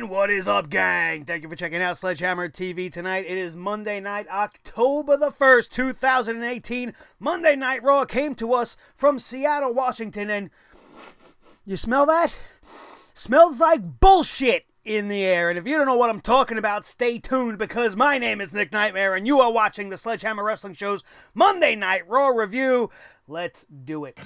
And what is up, gang? Thank you for checking out Sledgehammer TV tonight. It is Monday night, October the 1st, 2018. Monday Night Raw came to us from Seattle, Washington, and you smell that? Smells like bullshit in the air. And if you don't know what I'm talking about, stay tuned, because my name is Nick Nightmare, and you are watching the Sledgehammer Wrestling Show's Monday Night Raw review. Let's do it.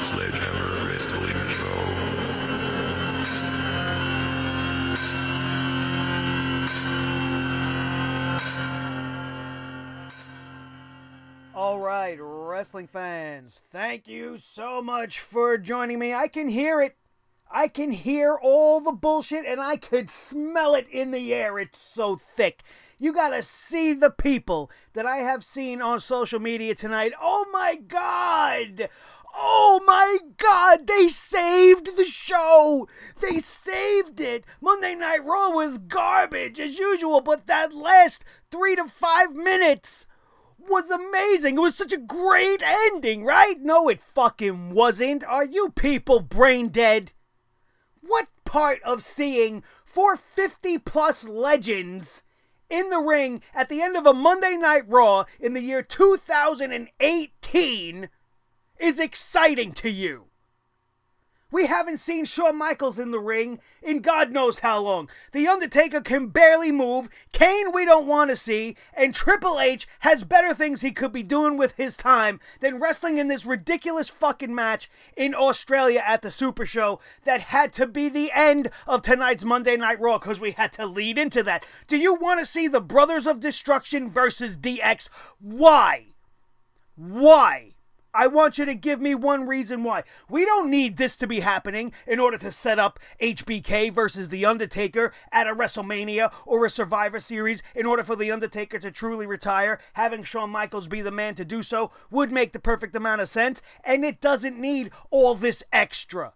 Sledgehammer Wrestling Show. All right, wrestling fans, thank you so much for joining me. I can hear it. I can hear all the bullshit, and I could smell it in the air. It's so thick. You gotta see the people that I have seen on social media tonight. Oh my God! Oh my God, they saved the show. They saved it. Monday Night Raw was garbage as usual, but that last 3 to 5 minutes was amazing. It was such a great ending, right? No, it fucking wasn't. Are you people brain dead? What part of seeing 450-plus legends in the ring at the end of a Monday Night Raw in the year 2018 is exciting to you? We haven't seen Shawn Michaels in the ring in God knows how long. The Undertaker can barely move. Kane we don't want to see. And Triple H has better things he could be doing with his time than wrestling in this ridiculous fucking match in Australia at the Super Show that had to be the end of tonight's Monday Night Raw because we had to lead into that. Do you want to see the Brothers of Destruction versus DX? Why? Why? I want you to give me one reason why. We don't need this to be happening in order to set up HBK versus The Undertaker at a WrestleMania or a Survivor Series. In order for The Undertaker to truly retire, having Shawn Michaels be the man to do so would make the perfect amount of sense, and it doesn't need all this extra.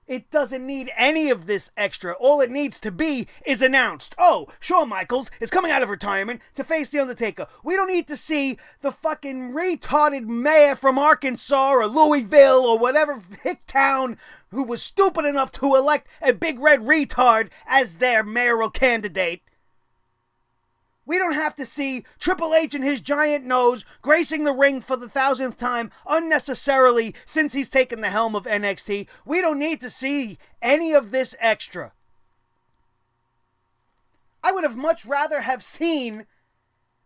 It doesn't need any of this extra. All it needs to be is announced. Oh, Shawn Michaels is coming out of retirement to face The Undertaker. We don't need to see the fucking retarded mayor from Arkansas or Louisville or whatever hick town who was stupid enough to elect a big red retard as their mayoral candidate. We don't have to see Triple H and his giant nose gracing the ring for the 1,000th time unnecessarily since he's taken the helm of NXT. We don't need to see any of this extra. I would have much rather have seen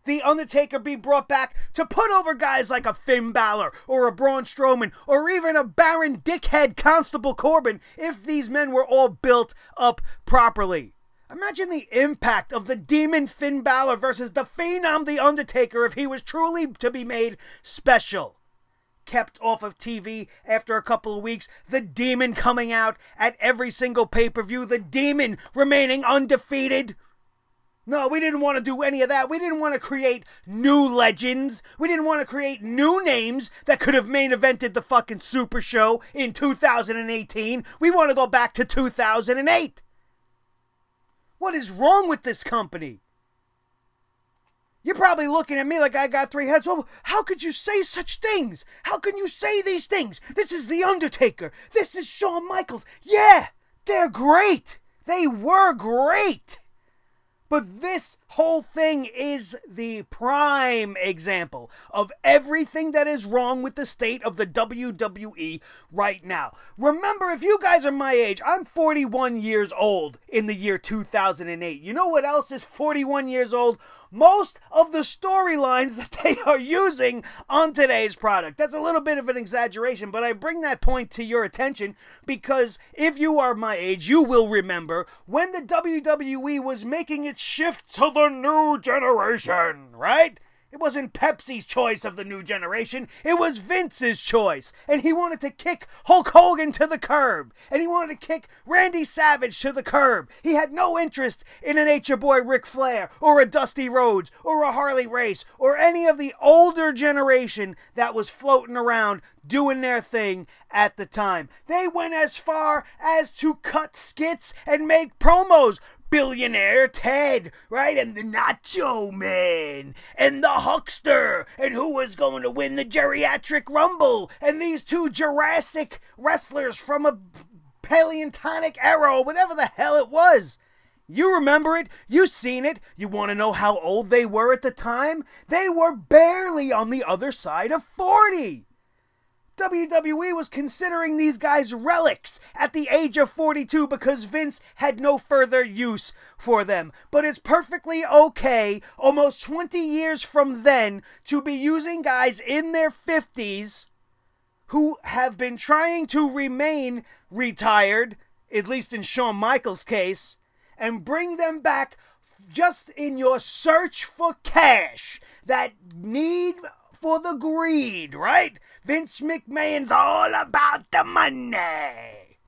The Undertaker be brought back to put over guys like a Finn Balor or a Braun Strowman or even a Baron Dickhead Constable Corbin if these men were all built up properly. Imagine the impact of the Demon Finn Balor versus the Phenom The Undertaker if he was truly to be made special. Kept off of TV after a couple of weeks, the Demon coming out at every single pay-per-view, the Demon remaining undefeated. No, we didn't want to do any of that. We didn't want to create new legends. We didn't want to create new names that could have main evented the fucking Super Show in 2018. We want to go back to 2008. What is wrong with this company? You're probably looking at me like I got 3 heads. Well, how could you say such things? How can you say these things? This is The Undertaker. This is Shawn Michaels. Yeah, they're great. They were great. But this whole thing is the prime example of everything that is wrong with the state of the WWE right now. Remember, if you guys are my age, I'm 41 years old in the year 2008. You know what else is 41 years old? Most of the storylines that they are using on today's product. That's a little bit of an exaggeration, but I bring that point to your attention because if you are my age, you will remember when the WWE was making its shift to the new generation, right? It wasn't Pepsi's choice of the new generation. It was Vince's choice. And he wanted to kick Hulk Hogan to the curb. And he wanted to kick Randy Savage to the curb. He had no interest in a Nature Boy Ric Flair or a Dusty Rhodes or a Harley Race or any of the older generation that was floating around doing their thing at the time. They went as far as to cut skits and make promos. Billionaire Ted, right? And the Nacho Man, and the Huckster, and who was going to win the Geriatric Rumble, and these two Jurassic wrestlers from a Paleontonic era, or whatever the hell it was. You remember it, you seen it, you want to know how old they were at the time? They were barely on the other side of 40. WWE was considering these guys relics at the age of 42 because Vince had no further use for them. But it's perfectly okay, almost 20 years from then, to be using guys in their 50s who have been trying to remain retired, at least in Shawn Michaels' case, and bring them back just in your search for cash, that need for the greed, right? Vince McMahon's all about the money.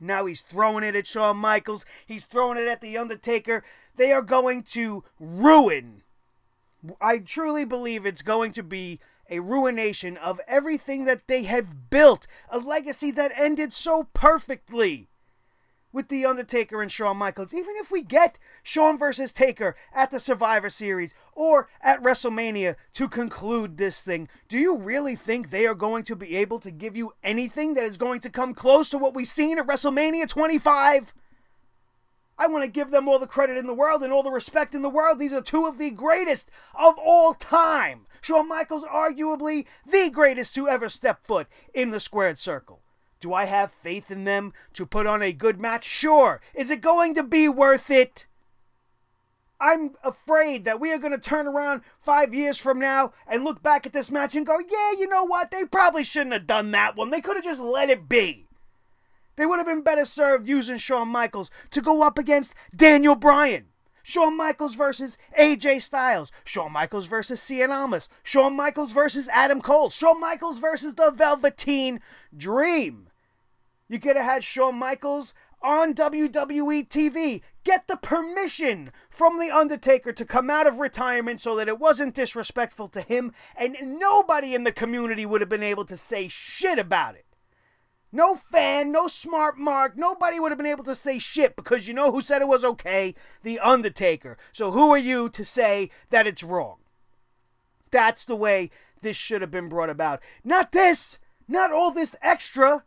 Now he's throwing it at Shawn Michaels. He's throwing it at The Undertaker. They are going to ruin. I truly believe it's going to be a ruination of everything that they have built. A legacy that ended so perfectly with The Undertaker and Shawn Michaels. Even if we get Shawn versus Taker at the Survivor Series or at WrestleMania to conclude this thing, do you really think they are going to be able to give you anything that is going to come close to what we've seen at WrestleMania 25? I want to give them all the credit in the world and all the respect in the world. These are two of the greatest of all time. Shawn Michaels, arguably the greatest to ever step foot in the squared circle. Do I have faith in them to put on a good match? Sure. Is it going to be worth it? I'm afraid that we are going to turn around 5 years from now and look back at this match and go, yeah, you know what? They probably shouldn't have done that one. They could have just let it be. They would have been better served using Shawn Michaels to go up against Daniel Bryan. Shawn Michaels versus AJ Styles. Shawn Michaels versus Cien Almas. Shawn Michaels versus Adam Cole. Shawn Michaels versus the Velveteen Dream. You could have had Shawn Michaels on WWE TV. Get the permission from The Undertaker to come out of retirement so that it wasn't disrespectful to him, and nobody in the community would have been able to say shit about it. No fan, no smart mark, nobody would have been able to say shit because you know who said it was okay? The Undertaker. So who are you to say that it's wrong? That's the way this should have been brought about. Not this, not all this extra.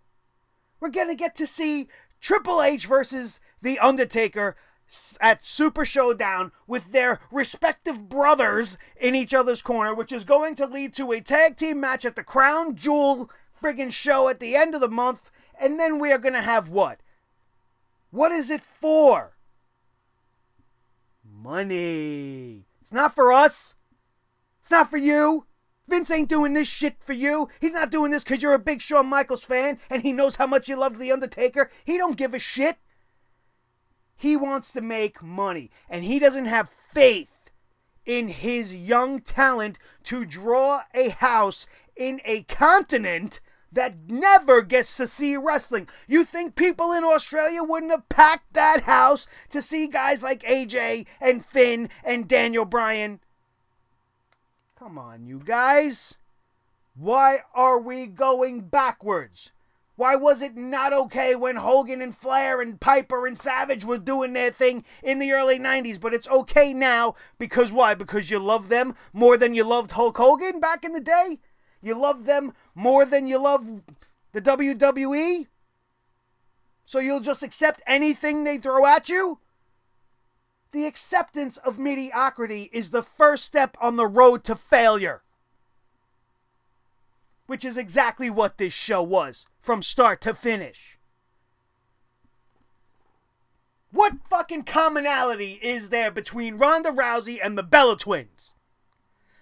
We're going to get to see Triple H versus The Undertaker at Super Showdown with their respective brothers in each other's corner, which is going to lead to a tag team match at the Crown Jewel friggin' show at the end of the month. And then we are going to have what? What is it for? Money. It's not for us. It's not for you. Vince ain't doing this shit for you. He's not doing this because you're a big Shawn Michaels fan and he knows how much you love The Undertaker. He don't give a shit. He wants to make money, and he doesn't have faith in his young talent to draw a house in a continent that never gets to see wrestling. You think people in Australia wouldn't have packed that house to see guys like AJ and Finn and Daniel Bryan? Come on, you guys. Why are we going backwards? Why was it not okay when Hogan and Flair and Piper and Savage were doing their thing in the early 90s, but it's okay now because why? Because you love them more than you loved Hulk Hogan back in the day? You love them more than you love the WWE? So you'll just accept anything they throw at you? The acceptance of mediocrity is the first step on the road to failure. Which is exactly what this show was, from start to finish. What fucking commonality is there between Ronda Rousey and the Bella Twins?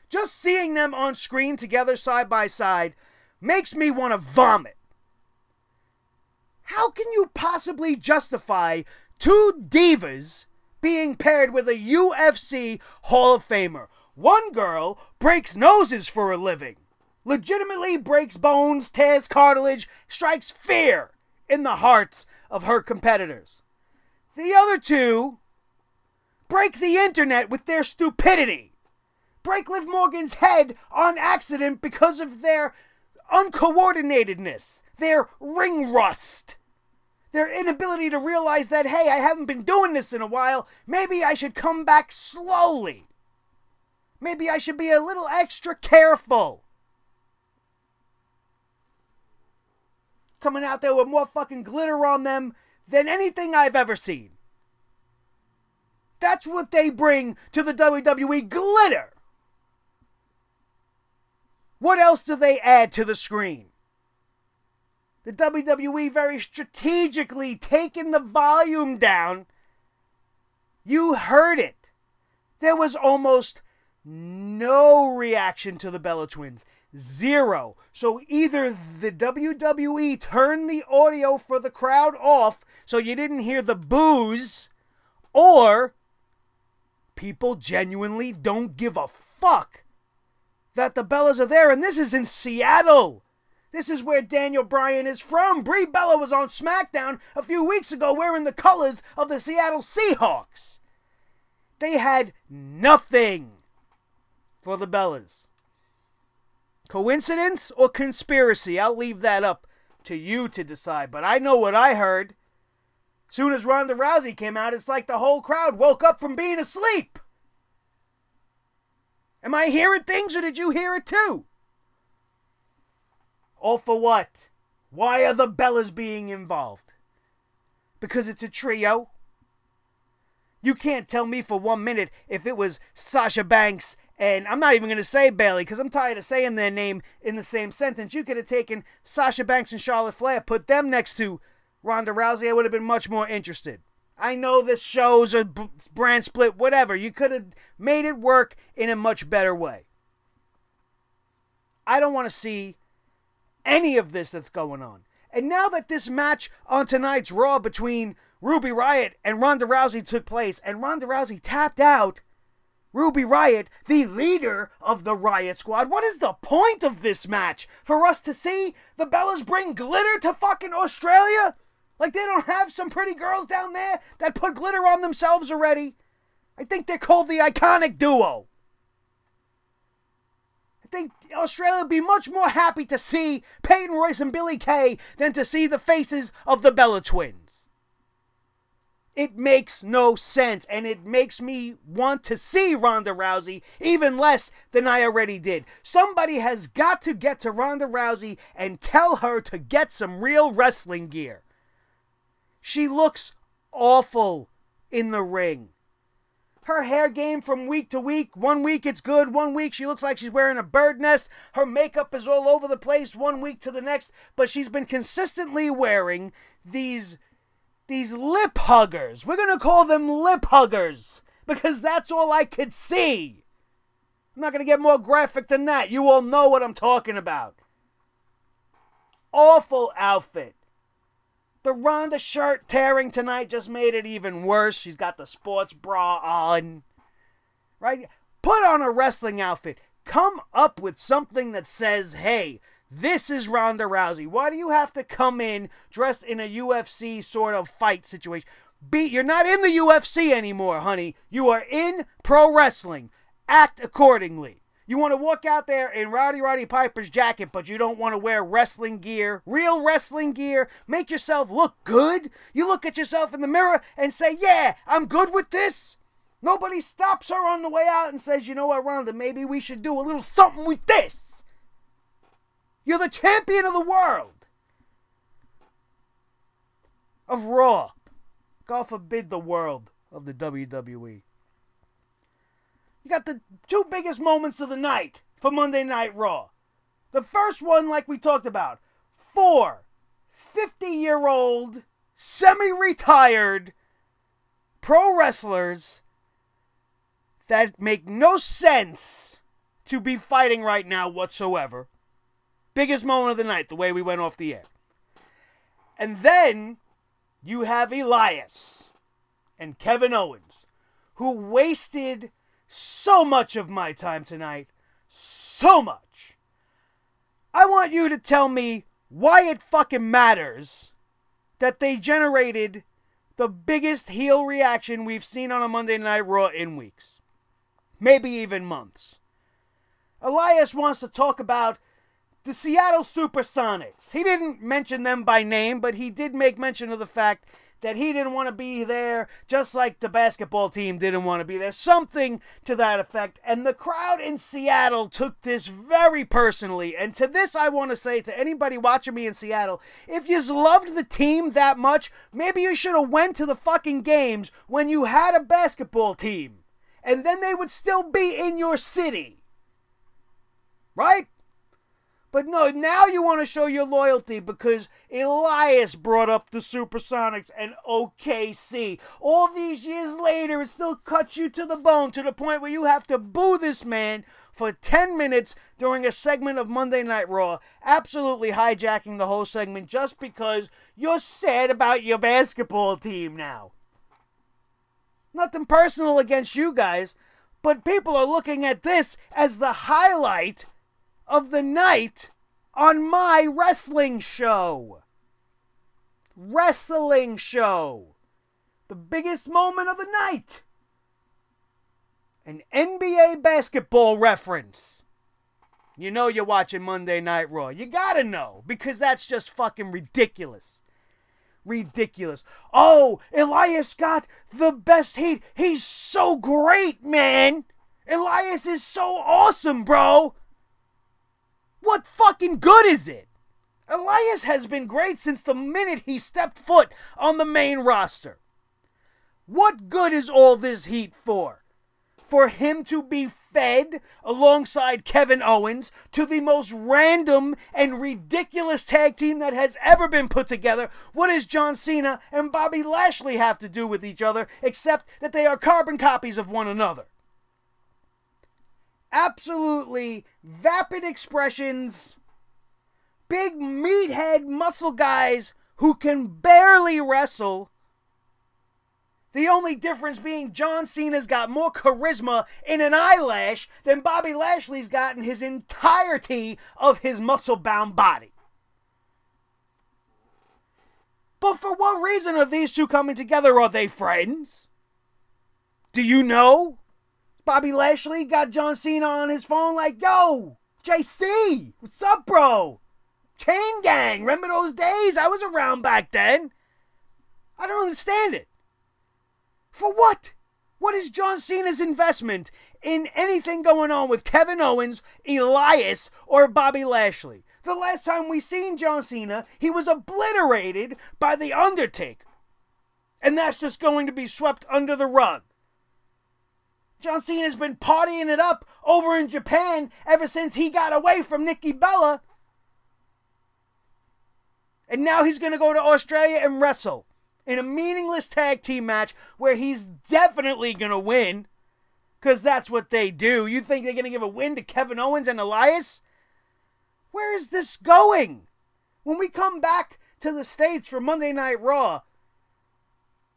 Just seeing them on screen together side by side makes me want to vomit. How can you possibly justify two divas being paired with a UFC Hall of Famer? One girl breaks noses for a living. Legitimately breaks bones, tears cartilage, strikes fear in the hearts of her competitors. The other two break the internet with their stupidity. Break Liv Morgan's head on accident because of their uncoordinatedness, their ring rust, their inability to realize that, hey, I haven't been doing this in a while. Maybe I should come back slowly. Maybe I should be a little extra careful. Coming out there with more fucking glitter on them than anything I've ever seen. That's what they bring to the WWE, glitter. What else do they add to the screen? The WWE very strategically taking the volume down. You heard it. There was almost no reaction to the Bella Twins. Zero. So either the WWE turned the audio for the crowd off so you didn't hear the boos, or people genuinely don't give a fuck that the Bellas are there. And this is in Seattle. This is where Daniel Bryan is from. Brie Bella was on SmackDown a few weeks ago wearing the colors of the Seattle Seahawks. They had nothing for the Bellas. Coincidence or conspiracy? I'll leave that up to you to decide. But I know what I heard. Soon as Ronda Rousey came out, it's like the whole crowd woke up from being asleep. Am I hearing things, or did you hear it too? All for what? Why are the Bellas being involved? Because it's a trio? You can't tell me for 1 minute if it was Sasha Banks and I'm not even going to say Bayley because I'm tired of saying their name in the same sentence. You could have taken Sasha Banks and Charlotte Flair, put them next to Ronda Rousey. I would have been much more interested. I know this show's a brand split, whatever. You could have made it work in a much better way. I don't want to see any of this that's going on. And now that this match on tonight's Raw between Ruby Riot and Ronda Rousey took place, and Ronda Rousey tapped out Ruby Riot, the leader of the Riot Squad. What is the point of this match? For us to see the Bellas bring glitter to fucking Australia? Like they don't have some pretty girls down there that put glitter on themselves already? I think they're called the Iconic Duo. I think Australia would be much more happy to see Peyton Royce and Billie Kay than to see the faces of the Bella Twins. It makes no sense, and it makes me want to see Ronda Rousey even less than I already did. Somebody has got to get to Ronda Rousey and tell her to get some real wrestling gear. She looks awful in the ring. Her hair game from week to week. 1 week it's good. 1 week she looks like she's wearing a bird nest. Her makeup is all over the place 1 week to the next. But she's been consistently wearing these lip huggers. We're going to call them lip huggers because that's all I could see. I'm not going to get more graphic than that. You all know what I'm talking about. Awful outfit. The Ronda shirt tearing tonight just made it even worse. She's got the sports bra on. Right? Put on a wrestling outfit. Come up with something that says, hey, this is Ronda Rousey. Why do you have to come in dressed in a UFC sort of fight situation? You're not in the UFC anymore, honey. You are in pro wrestling. Act accordingly. You want to walk out there in Roddy Piper's jacket, but you don't want to wear wrestling gear, real wrestling gear, make yourself look good. You look at yourself in the mirror and say, yeah, I'm good with this. Nobody stops her on the way out and says, you know what, Ronda, maybe we should do a little something with this. You're the champion of the world. Of Raw. God forbid the world of the WWE. You got the two biggest moments of the night for Monday Night Raw. The first one, like we talked about, 4 50-year-old, semi-retired pro wrestlers that make no sense to be fighting right now whatsoever. Biggest moment of the night, the way we went off the air. And then you have Elias and Kevin Owens, who wasted so much of my time tonight. So much. I want you to tell me why it fucking matters that they generated the biggest heel reaction we've seen on a Monday Night Raw in weeks. Maybe even months. Elias wants to talk about the Seattle Supersonics. He didn't mention them by name, but he did make mention of the fact that he didn't want to be there, just like the basketball team didn't want to be there. Something to that effect. And the crowd in Seattle took this very personally. And to this, I want to say to anybody watching me in Seattle, if you loved the team that much, maybe you should have went to the fucking games when you had a basketball team. And then they would still be in your city. Right? But no, now you want to show your loyalty because Elias brought up the Supersonics and OKC. All these years later, it still cuts you to the bone to the point where you have to boo this man for 10 minutes during a segment of Monday Night Raw, absolutely hijacking the whole segment just because you're sad about your basketball team now. Nothing personal against you guys, but people are looking at this as the highlight of the night on my wrestling show. Wrestling show. The biggest moment of the night. An NBA basketball reference. You know you're watching Monday Night Raw. You gotta know, because that's just fucking ridiculous. Ridiculous. Oh, Elias got the best heat. He's so great, man. Elias is so awesome, bro. What fucking good is it? Elias has been great since the minute he stepped foot on the main roster. What good is all this heat for? For him to be fed alongside Kevin Owens to the most random and ridiculous tag team that has ever been put together. What does John Cena and Bobby Lashley have to do with each other except that they are carbon copies of one another? Absolutely vapid expressions, big meathead muscle guys who can barely wrestle. The only difference being John Cena's got more charisma in an eyelash than Bobby Lashley's got in his entirety of his muscle-bound body. But for what reason are these two coming together? Are they friends? Do you know? Bobby Lashley got John Cena on his phone like, yo, JC, what's up, bro? Chain Gang, remember those days? I was around back then. I don't understand it. For what? What is John Cena's investment in anything going on with Kevin Owens, Elias, or Bobby Lashley? The last time we seen John Cena, he was obliterated by The Undertaker. And that's just going to be swept under the rug. John Cena's been partying it up over in Japan ever since he got away from Nikki Bella. And now he's going to go to Australia and wrestle in a meaningless tag team match where he's definitely going to win. Because that's what they do. You think they're going to give a win to Kevin Owens and Elias? Where is this going? When we come back to the States for Monday Night Raw,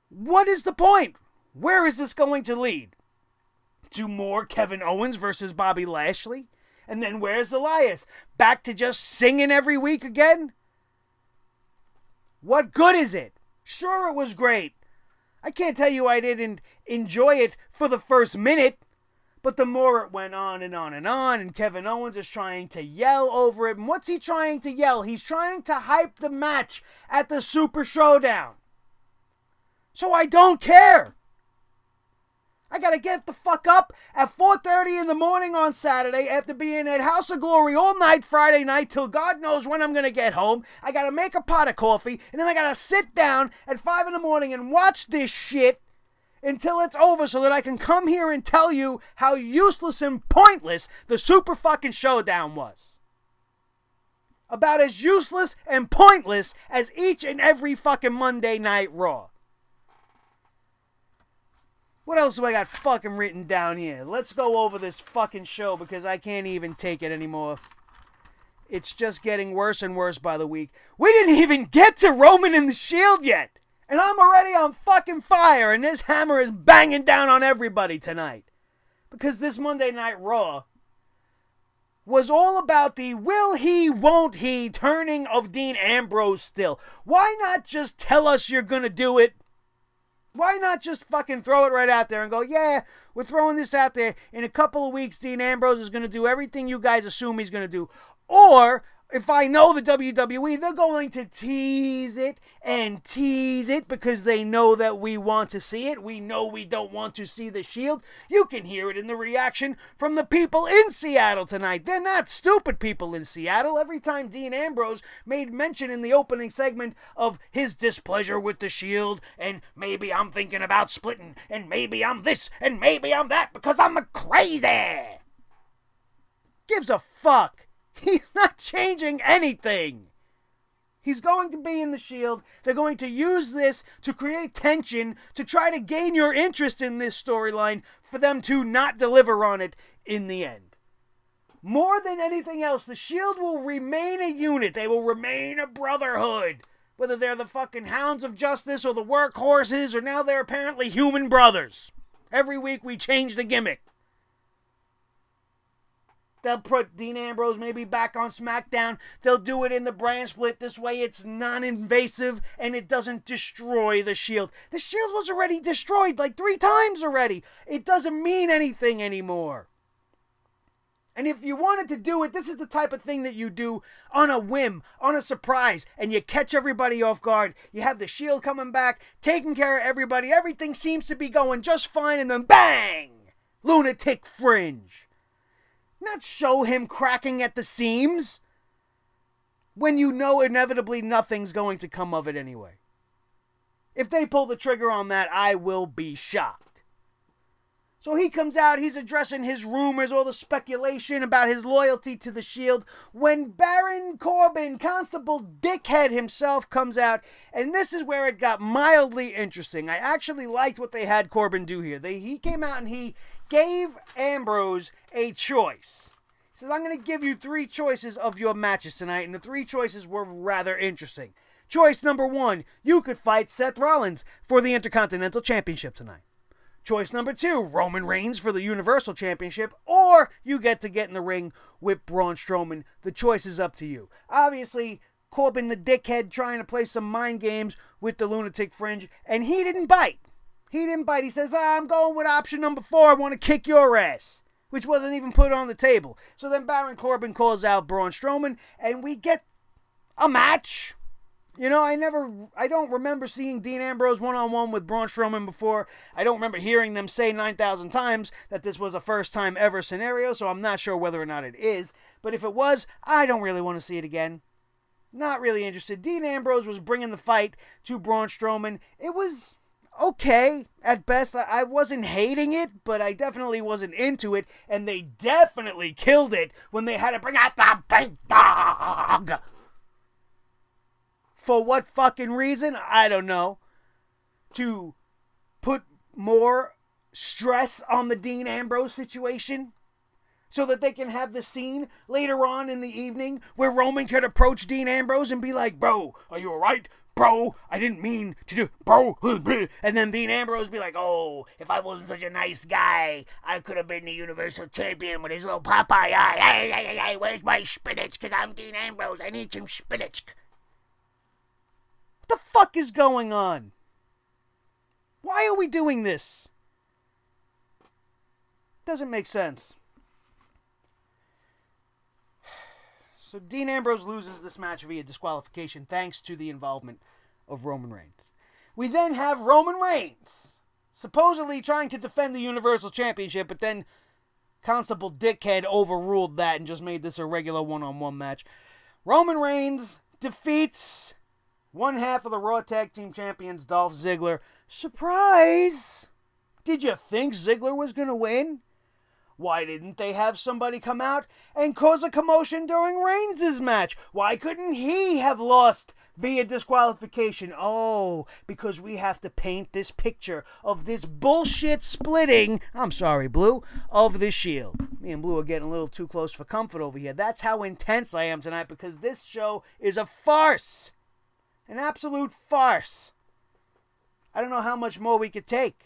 what is the point? Where is this going to lead? To more Kevin Owens versus Bobby Lashley? And then where's Elias? Back to just singing every week again? What good is it? Sure, it was great. I can't tell you I didn't enjoy it for the first minute, but the more it went on and on and on, and Kevin Owens is trying to yell over it. And what's he trying to yell? He's trying to hype the match at the Super Showdown. So I don't care. I gotta get the fuck up at 4:30 in the morning on Saturday after being at House of Glory all night Friday night till God knows when I'm gonna get home. I gotta make a pot of coffee, and then I gotta sit down at 5 in the morning and watch this shit until it's over so that I can come here and tell you how useless and pointless the Super fucking Showdown was. About as useless and pointless as each and every fucking Monday Night Raw. What else do I got fucking written down here? Let's go over this fucking show because I can't even take it anymore. It's just getting worse and worse by the week. We didn't even get to Roman and the Shield yet. And I'm already on fucking fire and this hammer is banging down on everybody tonight. Because this Monday Night Raw was all about the will he, won't he turning of Dean Ambrose still. Why not just tell us you're gonna do it? Why not just fucking throw it right out there and go, yeah, we're throwing this out there. In a couple of weeks, Dean Ambrose is going to do everything you guys assume he's going to do. Or if I know the WWE, they're going to tease it and tease it because they know that we want to see it. We know we don't want to see the Shield. You can hear it in the reaction from the people in Seattle tonight. They're not stupid people in Seattle. Every time Dean Ambrose made mention in the opening segment of his displeasure with the Shield, and maybe I'm thinking about splitting, and maybe I'm this, and maybe I'm that because I'm crazy. Gives a fuck. He's not changing anything. He's going to be in the Shield. They're going to use this to create tension, to try to gain your interest in this storyline, for them to not deliver on it in the end. More than anything else, the Shield will remain a unit. They will remain a brotherhood. Whether they're the fucking Hounds of Justice or the Workhorses, or now they're apparently human brothers. Every week we change the gimmick. They'll put Dean Ambrose maybe back on SmackDown. They'll do it in the brand split. This way it's non-invasive and it doesn't destroy the Shield. The Shield was already destroyed like 3 times already. It doesn't mean anything anymore. And if you wanted to do it, this is the type of thing that you do on a whim, on a surprise, and you catch everybody off guard. You have the Shield coming back, taking care of everybody. Everything seems to be going just fine, and then bang! Lunatic Fringe. Not show him cracking at the seams when you know inevitably nothing's going to come of it anyway. If they pull the trigger on that, I will be shocked. So he comes out, he's addressing his rumors, all the speculation about his loyalty to the Shield, when Baron Corbin, Constable Dickhead himself, comes out, and this is where it got mildly interesting. I actually liked what they had Corbin do here. He came out and he gave Ambrose a choice. He says, I'm going to give you 3 choices of your matches tonight, and the 3 choices were rather interesting. Choice number 1, you could fight Seth Rollins for the Intercontinental Championship tonight. Choice number 2, Roman Reigns for the Universal Championship, or you get in the ring with Braun Strowman. The choice is up to you. Obviously, Corbin the dickhead trying to play some mind games with the Lunatic Fringe, and he didn't bite. He says, I'm going with option number 4. I want to kick your ass. Which wasn't even put on the table. So then Baron Corbin calls out Braun Strowman, and we get a match. You know, I don't remember seeing Dean Ambrose one-on-one with Braun Strowman before. I don't remember hearing them say 9,000 times that this was a first-time ever scenario, so I'm not sure whether or not it is. But if it was, I don't really want to see it again. Not really interested. Dean Ambrose was bringing the fight to Braun Strowman. It was okay at best. I wasn't hating it, but I definitely wasn't into it, and they definitely killed it when they had to bring out the big dog. For what fucking reason? I don't know. To put more stress on the Dean Ambrose situation? So that they can have the scene later on in the evening where Roman could approach Dean Ambrose and be like, bro, are you alright? Bro, I didn't mean to do, bro. And then Dean Ambrose be like, oh, if I wasn't such a nice guy, I could have been the Universal Champion with his little Popeye eye. Hey, where's my spinach? Because I'm Dean Ambrose. I need some spinach. What the fuck is going on? Why are we doing this? Doesn't make sense. So Dean Ambrose loses this match via disqualification thanks to the involvement of Roman Reigns. We then have Roman Reigns supposedly trying to defend the Universal Championship, but then Constable Dickhead overruled that and just made this a regular one-on-one match. Roman Reigns defeats one half of the Raw Tag Team Champions, Dolph Ziggler. Surprise! Did you think Ziggler was going to win? Why didn't they have somebody come out and cause a commotion during Reigns' match? Why couldn't he have lost via disqualification? Oh, because we have to paint this picture of this bullshit splitting, I'm sorry, Blue, of the Shield. Me and Blue are getting a little too close for comfort over here. That's how intense I am tonight, because this show is a farce. An absolute farce. I don't know how much more we could take.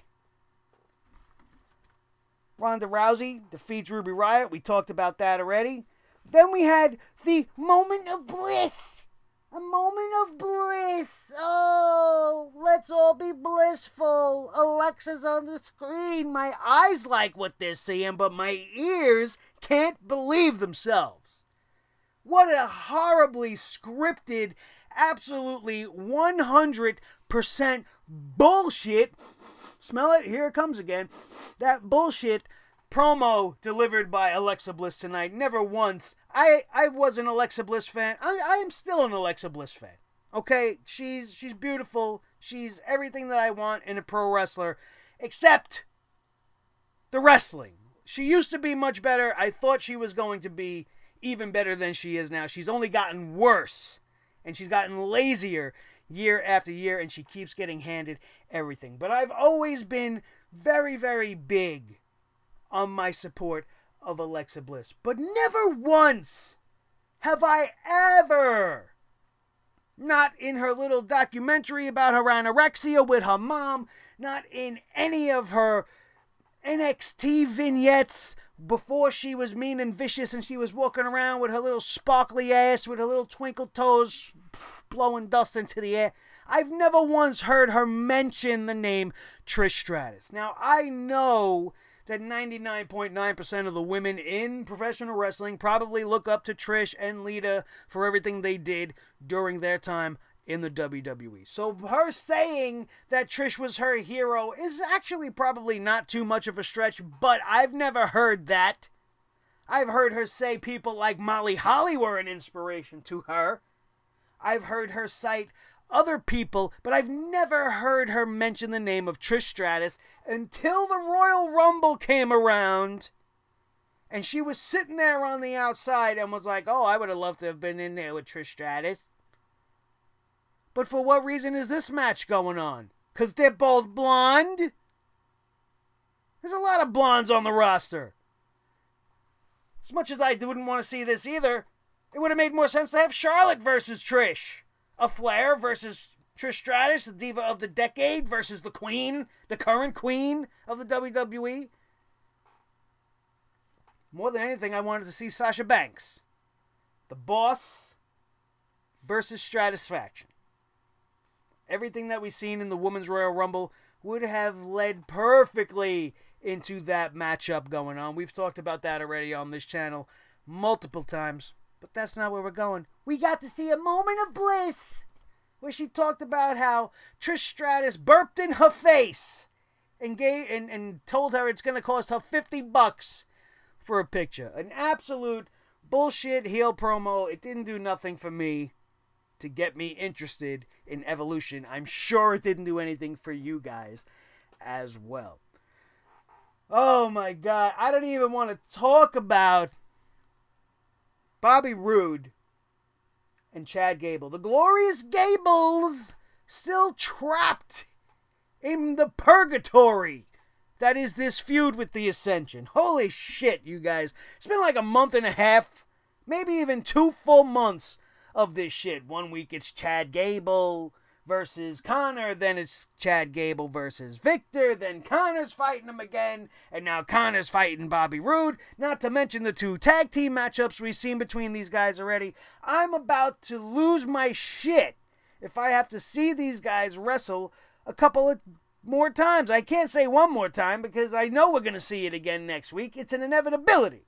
Ronda Rousey defeats Ruby Riot. We talked about that already. Then we had the moment of bliss. A moment of bliss. Oh, let's all be blissful. Alexa's on the screen. My eyes like what they're seeing, but my ears can't believe themselves. What a horribly scripted, absolutely 100% bullshit. Smell it? Here it comes again. That bullshit promo delivered by Alexa Bliss tonight. Never once. I was an Alexa Bliss fan. I am still an Alexa Bliss fan. Okay? She's beautiful. She's everything that I want in a pro wrestler. Except the wrestling. She used to be much better. I thought she was going to be even better than she is now. She's only gotten worse. And she's gotten lazier year after year. And she keeps getting handed everything. But I've always been very, very big on my support of Alexa Bliss. But never once have I ever, not in her little documentary about her anorexia with her mom, not in any of her NXT vignettes before she was mean and vicious and she was walking around with her little sparkly ass, with her little twinkle toes blowing dust into the air. I've never once heard her mention the name Trish Stratus. Now, I know that 99.9% of the women in professional wrestling probably look up to Trish and Lita for everything they did during their time in the WWE. So her saying that Trish was her hero is actually probably not too much of a stretch, but I've never heard that. I've heard her say people like Molly Holly were an inspiration to her. I've heard her cite other people, but I've never heard her mention the name of Trish Stratus until the Royal Rumble came around. And she was sitting there on the outside and was like, oh, I would have loved to have been in there with Trish Stratus. But for what reason is this match going on? Because they're both blonde? There's a lot of blondes on the roster. As much as I wouldn't want to see this either, it would have made more sense to have Charlotte versus Trish. A Flair versus Trish Stratus, the diva of the decade, versus the queen, the current queen of the WWE. More than anything, I wanted to see Sasha Banks, the boss, versus Stratusfaction. Everything that we've seen in the Women's Royal Rumble would have led perfectly into that matchup going on. We've talked about that already on this channel multiple times, but that's not where we're going. We got to see a moment of bliss where she talked about how Trish Stratus burped in her face and told her it's going to cost her $50 for a picture. An absolute bullshit heel promo. It didn't do nothing for me to get me interested in Evolution. I'm sure it didn't do anything for you guys as well. Oh my God. I don't even want to talk about Bobby Roode and Chad Gable. The glorious Gables still trapped in the purgatory that is this feud with the Ascension. Holy shit, you guys. It's been like a month and a half, maybe even 2 full months of this shit. One week it's Chad Gable versus Connor, then it's Chad Gable versus Victor, then Connor's fighting him again, and now Connor's fighting Bobby Roode, not to mention the 2 tag team matchups we've seen between these guys already. I'm about to lose my shit if I have to see these guys wrestle a couple of more times. I can't say one more time because I know we're going to see it again next week. It's an inevitability.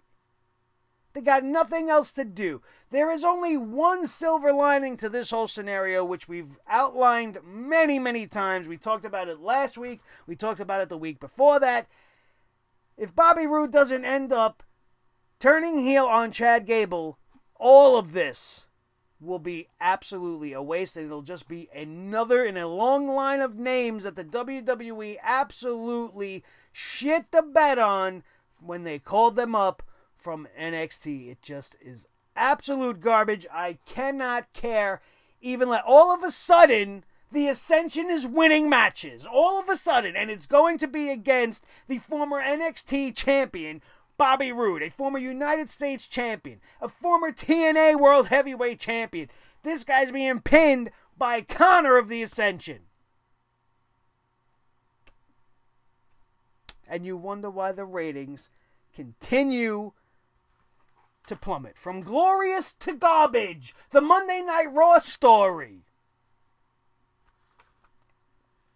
They got nothing else to do. There is only one silver lining to this whole scenario, which we've outlined many, many times. We talked about it last week. We talked about it the week before that. If Bobby Roode doesn't end up turning heel on Chad Gable, all of this will be absolutely a waste, and it'll just be another in a long line of names that the WWE absolutely shit the bed on when they called them up from NXT. It just is absolute garbage. I cannot care. Even like all of a sudden, the Ascension is winning matches. All of a sudden, and it's going to be against the former NXT champion, Bobby Roode, a former United States champion, a former TNA World Heavyweight champion. This guy's being pinned by Connor of the Ascension. And you wonder why the ratings continue to plummet. From glorious to garbage. The Monday Night Raw story.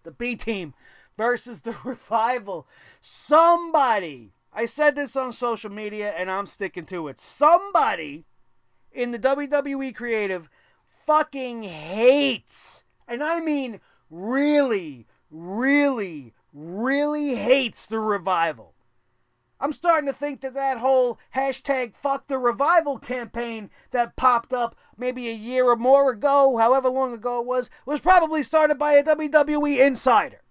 The B-Team versus the Revival. Somebody, I said this on social media and I'm sticking to it. Somebody in the WWE creative fucking hates, and I mean really, really, really hates the Revival. I'm starting to think that whole hashtag fuck the Revival campaign that popped up maybe a year or more ago, however long ago it was probably started by a WWE insider.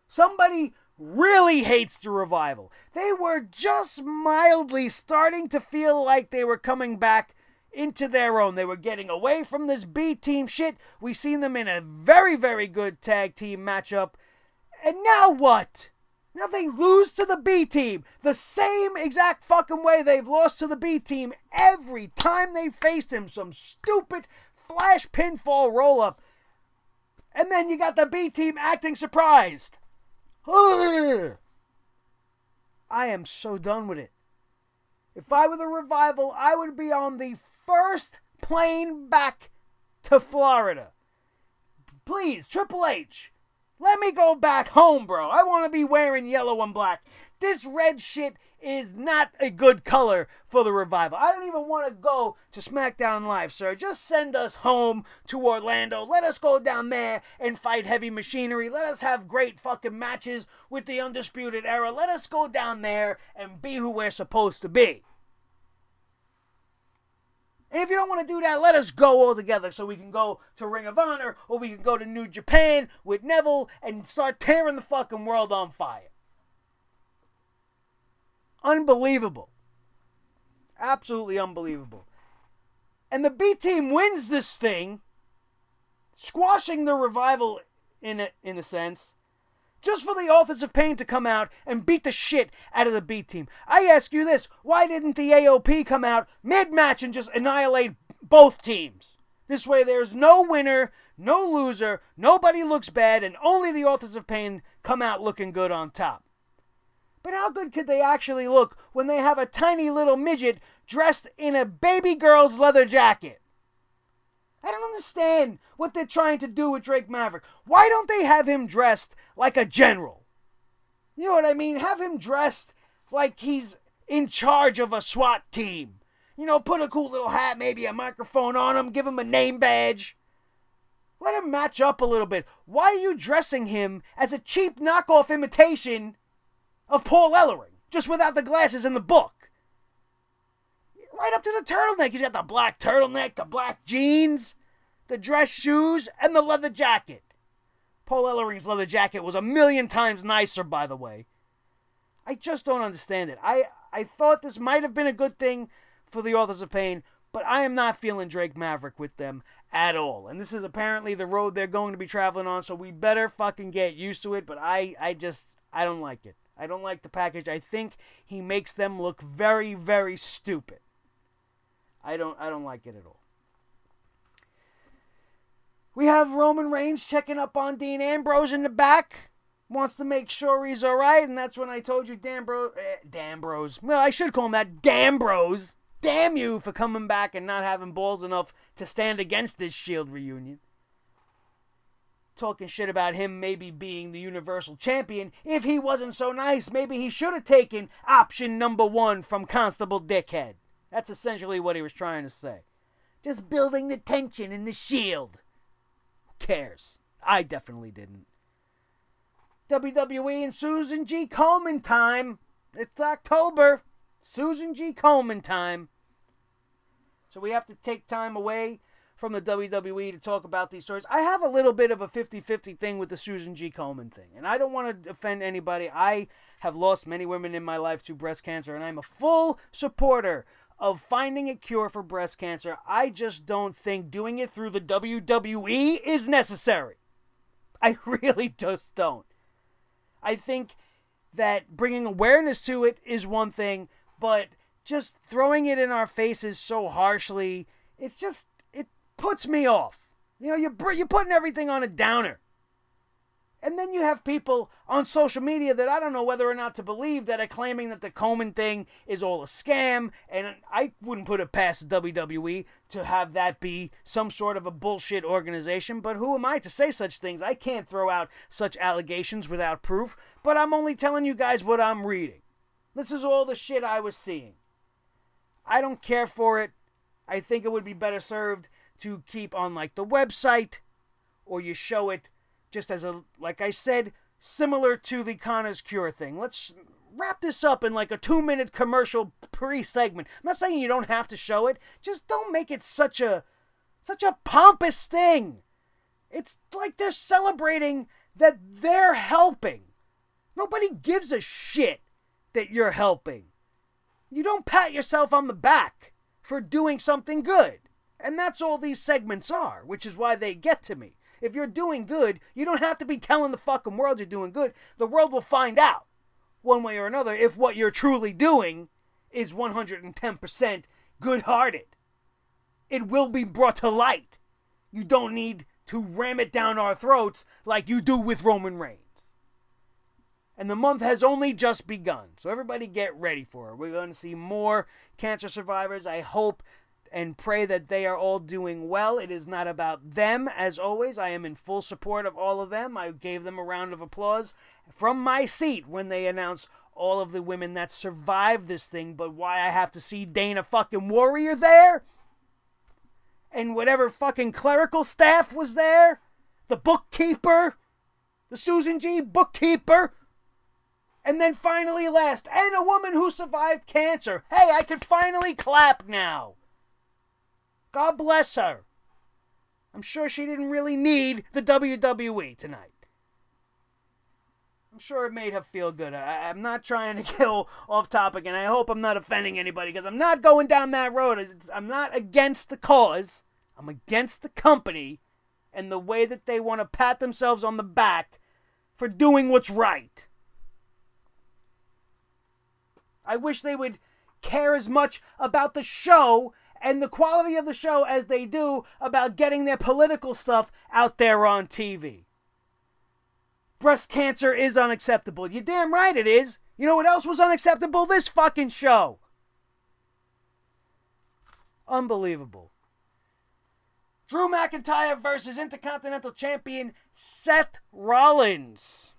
Somebody really hates the Revival. They were just mildly starting to feel like they were coming back into their own. They were getting away from this B-team shit. We seen them in a very, very good tag team matchup. And now what? Now they lose to the B-team. The same exact fucking way they've lost to the B-team every time they faced him. Some stupid flash pinfall roll-up. And then you got the B-team acting surprised. I am so done with it. If I were the Revival, I would be on the first plane back to Florida. Please, Triple H, let me go back home, bro. I want to be wearing yellow and black. This red shit is not a good color for the Revival. I don't even want to go to SmackDown Live, sir. Just send us home to Orlando. Let us go down there and fight Heavy Machinery. Let us have great fucking matches with the Undisputed Era. Let us go down there and be who we're supposed to be. And if you don't want to do that, let us go all together so we can go to Ring of Honor or we can go to New Japan with Neville and start tearing the fucking world on fire. Unbelievable. Absolutely unbelievable. And the B team wins this thing, squashing the Revival in a sense, just for the Authors of Pain to come out and beat the shit out of the B team. I ask you this, why didn't the AOP come out mid-match and just annihilate both teams? This way there's no winner, no loser, nobody looks bad, and only the Authors of Pain come out looking good on top. But how good could they actually look when they have a tiny little midget dressed in a baby girl's leather jacket? I don't understand what they're trying to do with Drake Maverick. Why don't they have him dressed like a general? You know what I mean? Have him dressed like he's in charge of a SWAT team. You know, put a cool little hat, maybe a microphone on him, give him a name badge. Let him match up a little bit. Why are you dressing him as a cheap knockoff imitation of Paul Ellering, just without the glasses in the book? Right up to the turtleneck. He's got the black turtleneck, the black jeans, the dress shoes, and the leather jacket. Paul Ellering's leather jacket was 1,000,000 times nicer, by the way. I just don't understand it. I thought this might have been a good thing for the Authors of Pain, but I am not feeling Drake Maverick with them at all. And this is apparently the road they're going to be traveling on, so we better fucking get used to it, but I don't like it. I don't like the package. I think he makes them look very, very stupid. I don't like it at all. We have Roman Reigns checking up on Dean Ambrose in the back. Wants to make sure he's alright, and that's when I told you Dambrose. Well, I should call him that, Dambrose. Damn you for coming back and not having balls enough to stand against this Shield reunion. Talking shit about him maybe being the Universal Champion. If he wasn't so nice, maybe he should have taken option number 1 from Constable Dickhead. That's essentially what he was trying to say. Just building the tension in the Shield. Who cares? I definitely didn't. WWE and Susan G. Komen time. It's October. Susan G. Komen time. So we have to take time away from the WWE to talk about these stories. I have a little bit of a 50-50 thing with the Susan G. Komen thing. And I don't want to offend anybody. I have lost many women in my life to breast cancer. And I'm a full supporter of finding a cure for breast cancer. I just don't think doing it through the WWE is necessary. I really just don't. I think that bringing awareness to it is one thing, but just throwing it in our faces so harshly, it puts me off. You know, you're putting everything on a downer. And then you have people on social media that I don't know whether or not to believe that are claiming that the Komen thing is all a scam. And I wouldn't put it past the WWE to have that be some sort of a bullshit organization. But who am I to say such things? I can't throw out such allegations without proof. But I'm only telling you guys what I'm reading. This is all the shit I was seeing. I don't care for it. I think it would be better served to keep on like the website, or you show it just as a, like I said, similar to the Connor's Cure thing. Let's wrap this up in like a 2-minute commercial pre-segment. I'm not saying you don't have to show it. Just don't make it such a pompous thing. It's like they're celebrating that they're helping. Nobody gives a shit that you're helping. You don't pat yourself on the back for doing something good. And that's all these segments are, which is why they get to me. If you're doing good, you don't have to be telling the fucking world you're doing good. The world will find out, one way or another, if what you're truly doing is 110% good-hearted. It will be brought to light. You don't need to ram it down our throats like you do with Roman Reigns. And the month has only just begun, so everybody get ready for it. We're going to see more cancer survivors. I hope and pray that they are all doing well. It is not about them, as always. I am in full support of all of them. I gave them a round of applause from my seat when they announced all of the women that survived this thing, but why I have to see Dana fucking Warrior there? And whatever fucking clerical staff was there? The bookkeeper? The Susan G. bookkeeper? And then finally last, and a woman who survived cancer. Hey, I can finally clap now. God bless her. I'm sure she didn't really need the WWE tonight. I'm sure it made her feel good. I'm not trying to go off topic, and I hope I'm not offending anybody, because I'm not going down that road. I'm not against the cause. I'm against the company and the way that they want to pat themselves on the back for doing what's right. I wish they would care as much about the show and the quality of the show as they do about getting their political stuff out there on TV. Breast cancer is unacceptable. You're damn right it is. You know what else was unacceptable? This fucking show. Unbelievable. Drew McIntyre versus Intercontinental Champion Seth Rollins.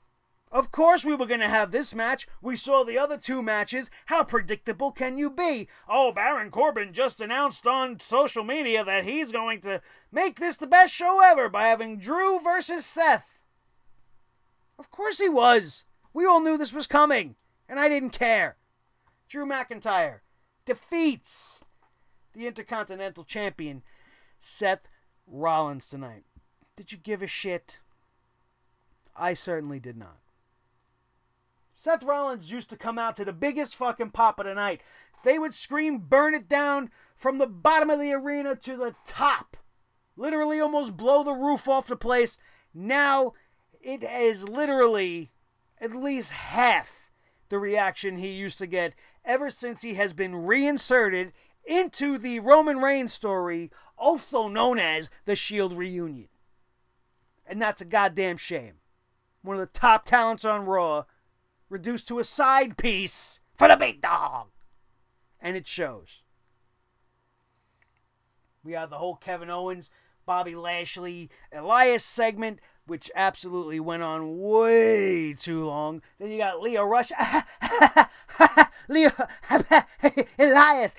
Of course we were going to have this match. We saw the other two matches. How predictable can you be? Oh, Baron Corbin just announced on social media that he's going to make this the best show ever by having Drew versus Seth. Of course he was. We all knew this was coming, and I didn't care. Drew McIntyre defeats the Intercontinental Champion Seth Rollins tonight. Did you give a shit? I certainly did not. Seth Rollins used to come out to the biggest fucking pop of the night. They would scream, burn it down from the bottom of the arena to the top. Literally almost blow the roof off the place. Now it is literally at least half the reaction he used to get ever since he has been reinserted into the Roman Reigns story, also known as the Shield reunion. And that's a goddamn shame. One of the top talents on Raw, reduced to a side piece for the big dog. And it shows. We have the whole Kevin Owens, Bobby Lashley, Elias segment, which absolutely went on way too long. Then you got Leo Rush. Leo, Elias,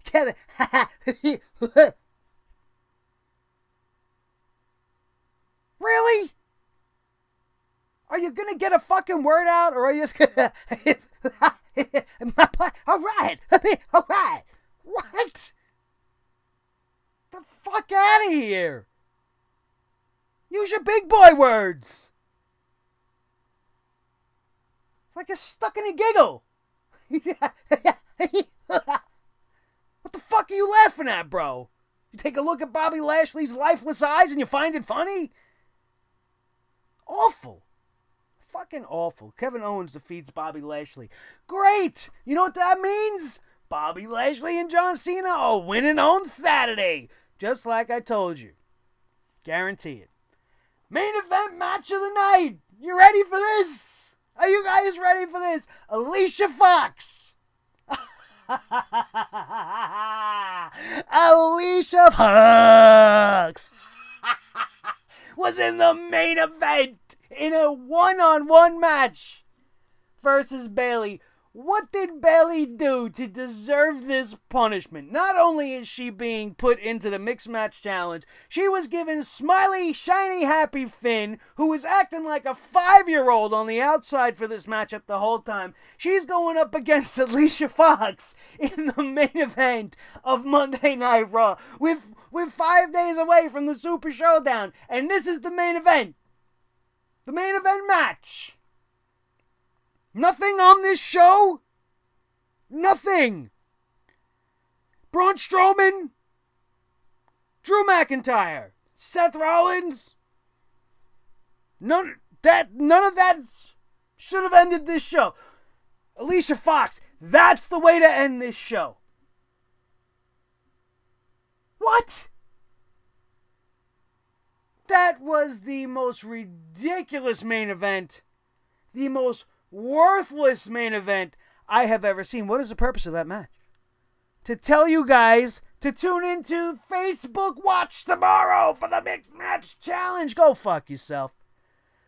Kevin. Really? Are you going to get a fucking word out, or are you just going to... All right. All right. What? The fuck out of here. Use your big boy words. It's like you're stuck in a giggle. What the fuck are you laughing at, bro? You take a look at Bobby Lashley's lifeless eyes and you find it funny? Awful. Fucking awful. Kevin Owens defeats Bobby Lashley. Great! You know what that means? Bobby Lashley and John Cena are winning on Saturday. Just like I told you. Guarantee it. Main event match of the night. You ready for this? Are you guys ready for this? Alicia Fox. Alicia Fox was in the main event in a one-on-one match versus Bayley. What did Bayley do to deserve this punishment? Not only is she being put into the mixed match challenge, she was given smiley, shiny, happy Finn, who was acting like a 5-year-old on the outside for this matchup the whole time. She's going up against Alicia Fox in the main event of Monday Night Raw. We're 5 days away from the Super Showdown, and this is the main event. The main event match. Nothing on this show? Nothing. Braun Strowman, Drew McIntyre, Seth Rollins. None of that should have ended this show. Alicia Fox, that's the way to end this show. What? That was the most ridiculous main event. The most worthless main event I have ever seen. What is the purpose of that match? To tell you guys to tune into Facebook Watch tomorrow for the Mixed Match Challenge. Go fuck yourself.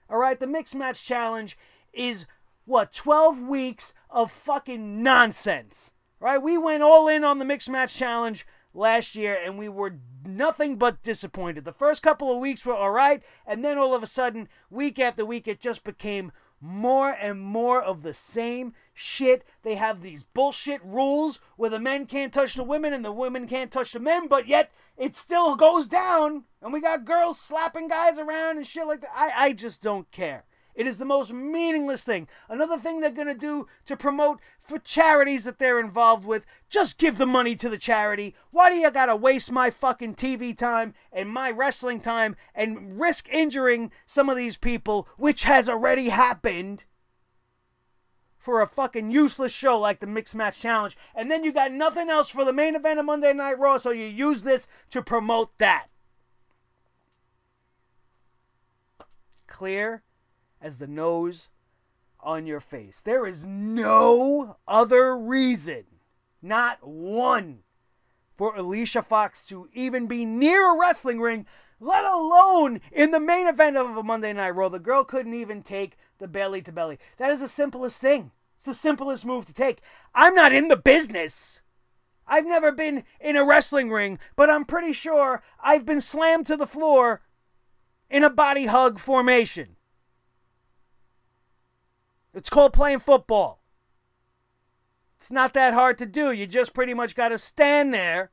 Alright, the Mixed Match Challenge is, 12 weeks of fucking nonsense. Right? We went all in on the Mixed Match Challenge last year, and we were nothing but disappointed. The first couple of weeks were alright, and then all of a sudden, week after week, it just became more and more of the same shit. They have these bullshit rules where the men can't touch the women and the women can't touch the men, but yet it still goes down, and we got girls slapping guys around and shit like that. I just don't care. It is the most meaningless thing. Another thing they're going to do to promote for charities that they're involved with, just give the money to the charity. Why do you got to waste my fucking TV time and my wrestling time and risk injuring some of these people, which has already happened, for a fucking useless show like the Mixed Match Challenge? And then you got nothing else for the main event of Monday Night Raw, so you use this to promote that. Clear as the nose on your face. There is no other reason, not one, for Alicia Fox to even be near a wrestling ring, let alone in the main event of a Monday Night Raw. The girl couldn't even take the belly to belly. That is the simplest thing. It's the simplest move to take. I'm not in the business. I've never been in a wrestling ring, but I'm pretty sure I've been slammed to the floor in a body hug formation. It's called playing football. It's not that hard to do. You just pretty much got to stand there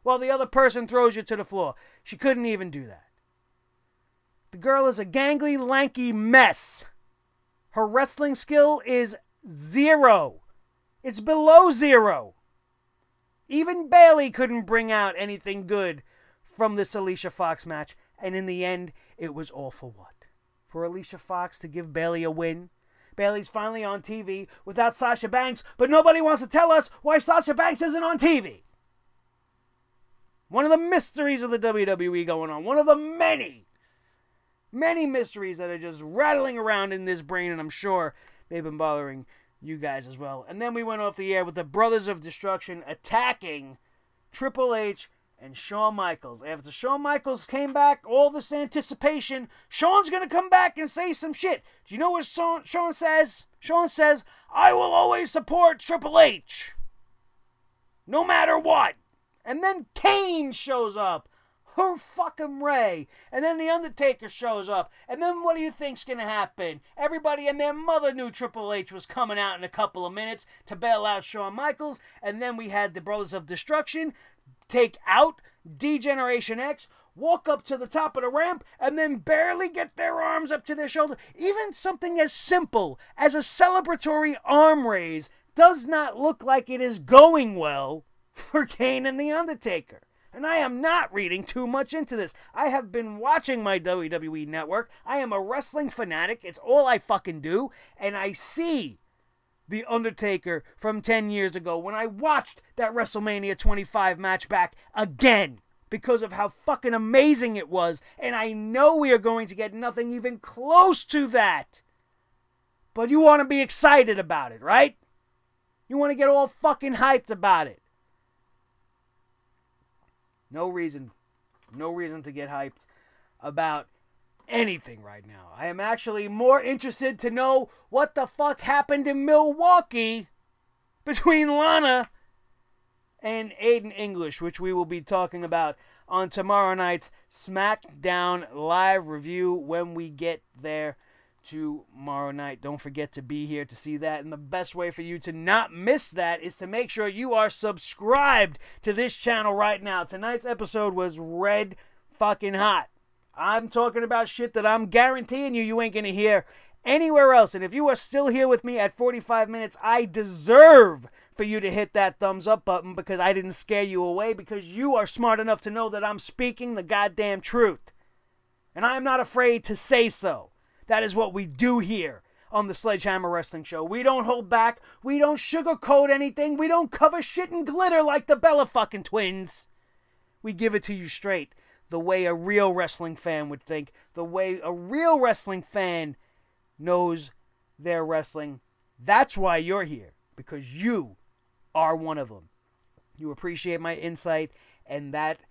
while the other person throws you to the floor. She couldn't even do that. The girl is a gangly, lanky mess. Her wrestling skill is 0. It's below 0. Even Bayley couldn't bring out anything good from this Alicia Fox match. And in the end, it was all for what? For Alicia Fox to give Bayley a win? Bayley's finally on TV without Sasha Banks, but nobody wants to tell us why Sasha Banks isn't on TV. One of the mysteries of the WWE going on. One of the many mysteries that are just rattling around in this brain, and I'm sure they've been bothering you guys as well. And then we went off the air with the Brothers of Destruction attacking Triple H and Shawn Michaels. After Shawn Michaels came back, all this anticipation, Shawn's going to come back and say some shit. Do you know what Shawn says? Shawn says, I will always support Triple H, no matter what. And then Kane shows up. Her fucking Ray. And then The Undertaker shows up. And then what do you think's going to happen? Everybody and their mother knew Triple H was coming out in a couple of minutes to bail out Shawn Michaels. And then we had the Brothers of Destruction take out D-Generation X, walk up to the top of the ramp, and then barely get their arms up to their shoulder. Even something as simple as a celebratory arm raise does not look like it is going well for Kane and The Undertaker. And I am not reading too much into this. I have been watching my WWE network. I am a wrestling fanatic. It's all I fucking do. And I see The Undertaker from 10 years ago when I watched that WrestleMania 25 match back again because of how fucking amazing it was. And I know we are going to get nothing even close to that. But you want to be excited about it, right? You want to get all fucking hyped about it. No reason to get hyped about anything right now. I am actually more interested to know what the fuck happened in Milwaukee between Lana and Aiden English, which we will be talking about on tomorrow night's SmackDown live review when we get there tomorrow night. Don't forget to be here to see that, and the best way for you to not miss that is to make sure you are subscribed to this channel right now. Tonight's episode was red fucking hot. I'm talking about shit that I'm guaranteeing you ain't gonna hear anywhere else, and if you are still here with me at 45 minutes, I deserve for you to hit that thumbs up button because I didn't scare you away, because you are smart enough to know that I'm speaking the goddamn truth. And I am not afraid to say so. That is what we do here on the Sledgehammer Wrestling Show. We don't hold back. We don't sugarcoat anything. We don't cover shit in glitter like the Bella fucking twins. We give it to you straight, the way a real wrestling fan would think, the way a real wrestling fan knows their wrestling. That's why you're here, because you are one of them. You appreciate my insight, and that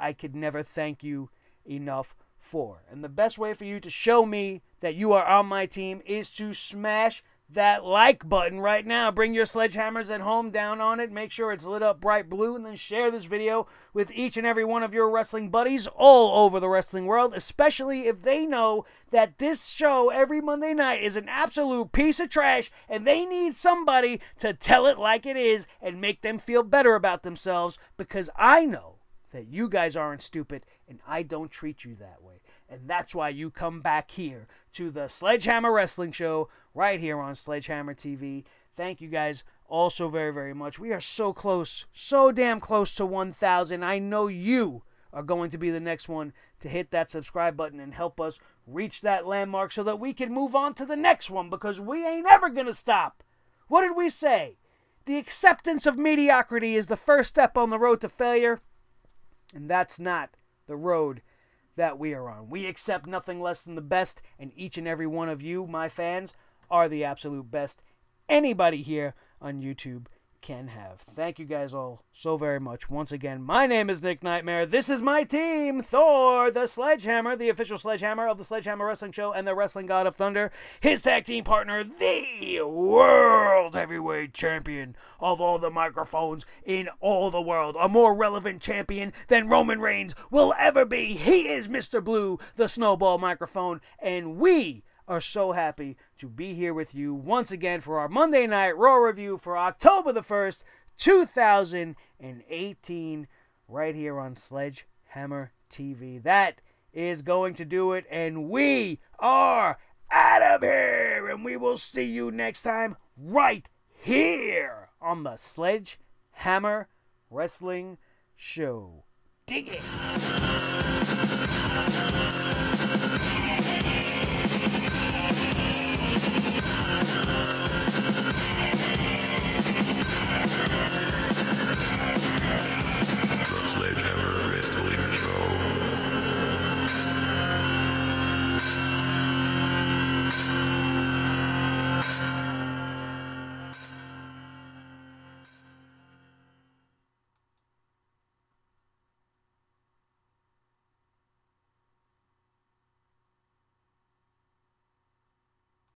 I could never thank you enough for. And the best way for you to show me that you are on my team is to smash that like button right now. Bring your sledgehammers at home down on it. Make sure it's lit up bright blue, and then share this video with each and every one of your wrestling buddies all over the wrestling world, especially if they know that this show every Monday night is an absolute piece of trash and they need somebody to tell it like it is and make them feel better about themselves, because I know that you guys aren't stupid and I don't treat you that way. And that's why you come back here to the Sledgehammer Wrestling Show right here on Sledgehammer TV. Thank you guys all so very, very much. We are so close, so damn close to 1,000. I know you are going to be the next one to hit that subscribe button and help us reach that landmark so that we can move on to the next one, because we ain't ever going to stop. What did we say? The acceptance of mediocrity is the first step on the road to failure, and that's not the road that we are on. We accept nothing less than the best, and each and every one of you, my fans, are the absolute best anybody here on YouTube can have. Thank you guys all so very much. Once again, my name is Nick Nightmare. This is my team, Thor, the Sledgehammer, the official Sledgehammer of the Sledgehammer Wrestling Show and the Wrestling God of Thunder. His tag team partner, the World Heavyweight Champion of all the microphones in all the world. A more relevant champion than Roman Reigns will ever be. He is Mr. Blue, the Snowball Microphone, and we are so happy to be here with you once again for our Monday Night Raw review for October the 1st, 2018, right here on Sledgehammer TV. That is going to do it, and we are out of here, and we will see you next time right here on the Sledgehammer Wrestling Show. Dig it!